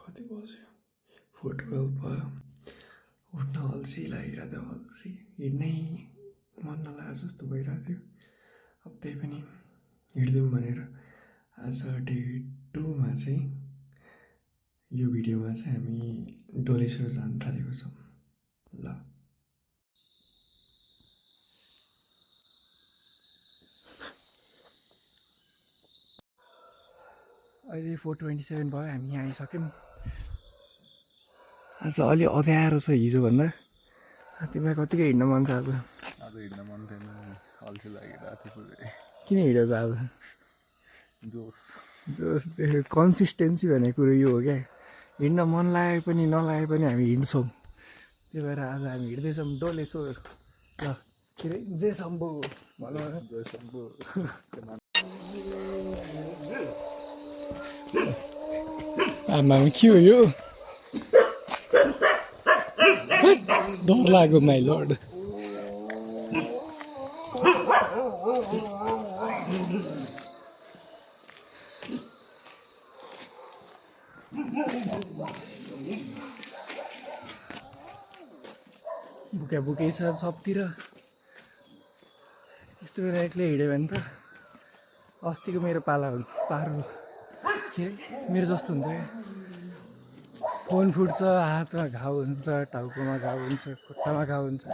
कति बज्यो 4:12 भयो उठ्न अल्छी लागिरहेको थियो अल्छी हिँड्नै मन नलागे जस्तो भइरहेको थियो अब त्यही पनि हिँडिदिउँ भनेर आज डे 2मा चाहिँ यो भिडियोमा चाहिँ हामी डोलेश्वर जान थालेको छौँ ल अहिले 4:27 भयो हामी यहाँ आइसक्यौँ आज अलि अँध्यारो छ हिजोभन्दा तिमीलाई कतिको हिँड्न मन छ आज हिँड्न मन थिएन अल्छी लागिरहेको थियो पुरै किन हिँडेको आज जोस जोस त्यो कन्सिस्टेन्सी भन्ने कुरो यो हो क्या हिँड्न मन लागे पनि नलागे पनि हामी हिँड्छौँ त्यही भएर आज हामी हिँड्दैछौँ डोलेश्वर ल के अरे जे शम्भु भनौँ जय शम्भु आमा के हो यो डर लाग्यो माइ लर्ड बुका बुकै छ सबतिर यस्तो बेला एक्लै हिँड्यो भने त अस्तिको मेरो पारो के अरे मेरो जस्तो हुन्छ क्या फोन फुट्छ हातमा घाउ हुन्छ टाउकोमा घाउ हुन्छ खुट्टामा घाउ हुन्छ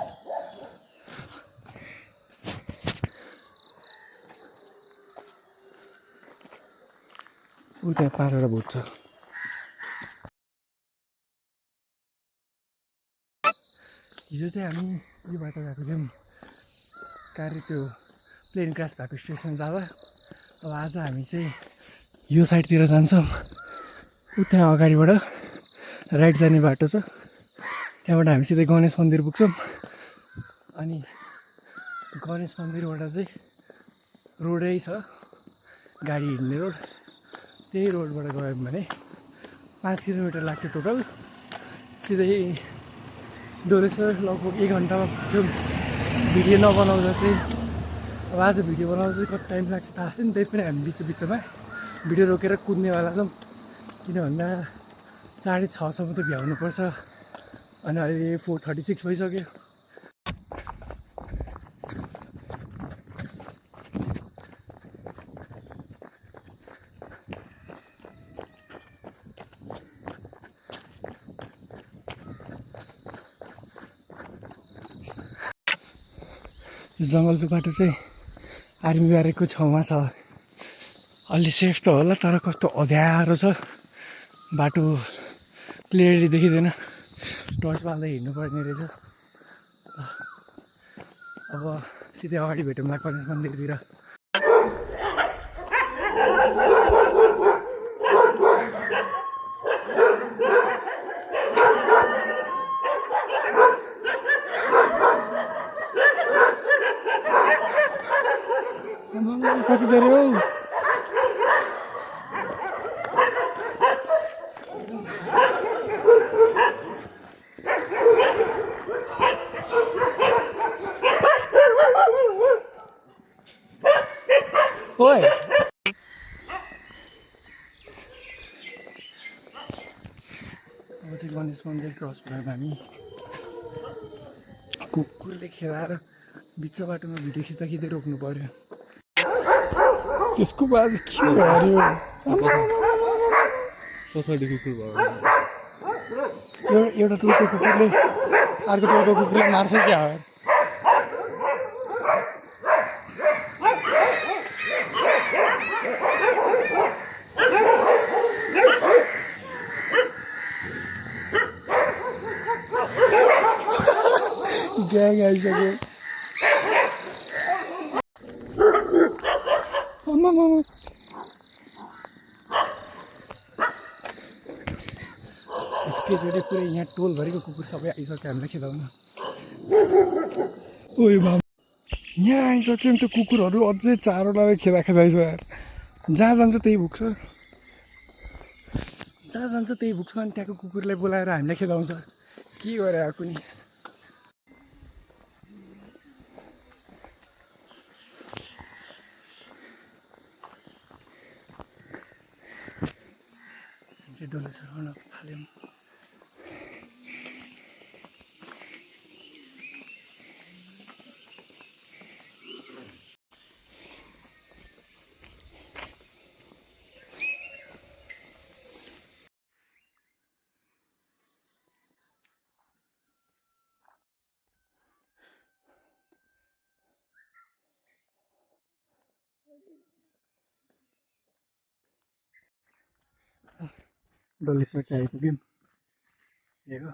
ऊ त्यहाँ 5वटा भुट छ हिजो चाहिँ हामी यो बाटो गएको थियौँ कार्य त्यो प्लेन क्रास भएको स्टेसन जाँदा अब आज हामी चाहिँ यो साइडतिर जान्छौँ ऊ त्यहाँ अगाडिबाट राइट जाने बाटो छ त्यहाँबाट हामी सिधै गणेश मन्दिर पुग्छौँ अनि गणेश मन्दिरबाट चाहिँ रोडै छ गाडी हिँड्ने रोड त्यही रोडबाट गयौँ भने 5 किलोमिटर लाग्छ टोटल सिधै डोलेश्वर लगभग 1 घन्टामा पुग्छौँ भिडियो नबनाउँदा चाहिँ अब आज भिडियो बनाउँदा चाहिँ कति टाइम लाग्छ थाहा छैन त्यही पनि हामी बिचमा भिडियो रोकेर कुद्नेवाला छौँ किन भन्दा 6:30सम्म त भ्याउनुपर्छ अनि अहिले 4:36 भइसक्यो यो जङ्गलको बाटो चाहिँ आर्मी ब्यारेकको छेउमा छ अलि सेफ त होला तर कस्तो अँध्यारो छ बाटो क्लियरली देखिँदैन टर्च बाल्दै हिँड्नुपर्ने रहेछ अब सिधै अगाडि भेटौँला गणेश मन्दिरतिर कति धेरै हौ ओए अब चाहिँ गणेश मन्दिर क्रस भयौँ हामी कुकुरले खेलाएर बिच बाटोमा भिडियो खिच्दा खिच्दै रोक्नु पर्यो त्यसको बाज के गर्यो पछाडि कुकुर भयो एउटा टोलको कुकुरले अर्को टोलको कुकुरले मार्छ क्या हो ग्याङ आइसक्यो एकैचोटि पुरै यहाँ टोलभरिको कुकुर सबै आइसक्यो हामीलाई खेदाउन ओइ बाबु यहाँ आइसक्यो त्यो कुकुरहरू अझै 4वटा खेदाइ छ जहाँ जान्छ त्यही भुक्छ जहाँ जान्छ त्यही भुक्छ अनि त्यहाँको कुकुरलाई बोलाएर हामीलाई खेदाउँछ के गरे आएको नि कार्य डोले सर हुन थाल्यौँ। डोलेश्वर चाहिँ आइपुग्यौँ। हेर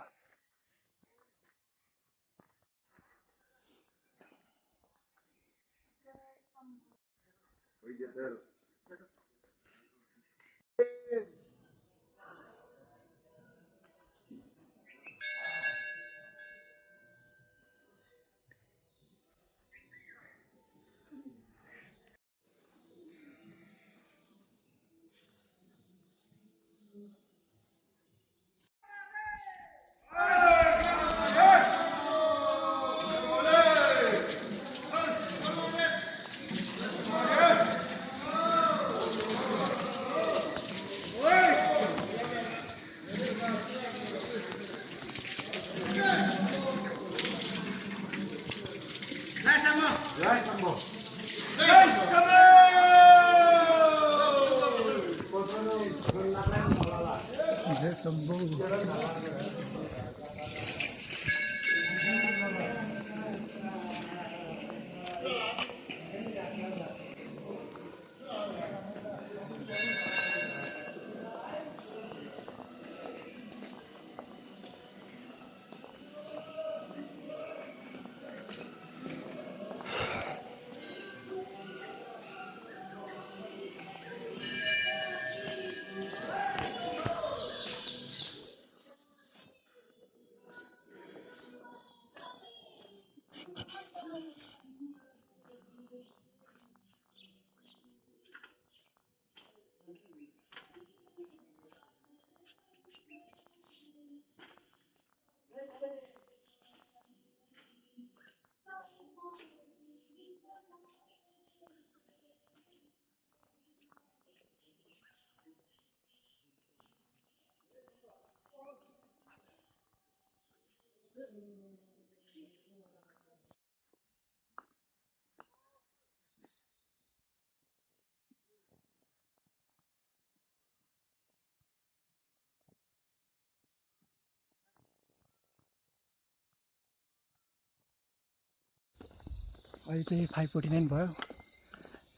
अहिले चाहिँ 5:49 भयो।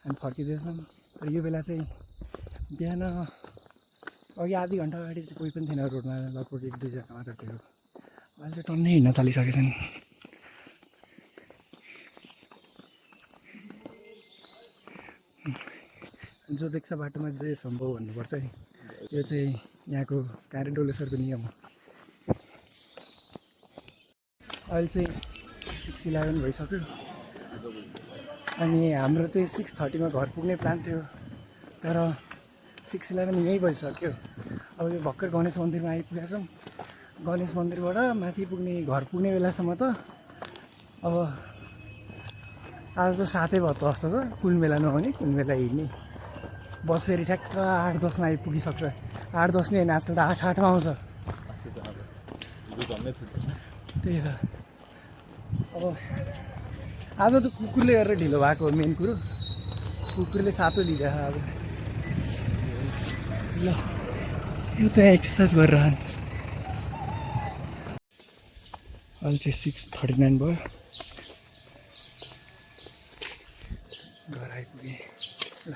हामी फर्किँदैछौँ। तर यो बेला चाहिँ बिहान अघि आधी घन्टा अगाडि चाहिँ कोही पनि थिएन रोडमा, लगभग 1-2 जना मात्र थियो। अहिले चाहिँ टन्नै हिँड्न थालिसकेछन्। जो देख्छ बाटोमा जे सम्भव भन्नुपर्छ है, यो चाहिँ यहाँको कार्य डोलेश्वरको नियम हो। अहिले चाहिँ 6:11 भइसक्यो अनि हाम्रो चाहिँ 6:30मा घर पुग्ने प्लान थियो, तर 6:11 यहीँ भइसक्यो। अब यो भर्खर गणेश मन्दिरमा आइपुगेका छौँ। गणेश मन्दिरबाट माथि पुग्ने घर पुग्ने बेलासम्म त अब आज त 7 भयो जस्तो छ। कुन बेला नहुने कुन बेला हिँड्ने। बस फेरि ठ्याक्क 8:10मा आइपुगिसक्छ। 8:10 नै होइन, आजकल त 8:08मा आउँछ। त्यही त अब आज त कुकुरले गरेर ढिलो भएको हो मेन कुरो। कुकुरले सातो लिँदैछ अब। ल यो त एक्सर्साइज गरिरहन्। अहिले चाहिँ 6:39 भयो। घर आइपुगेँ। ल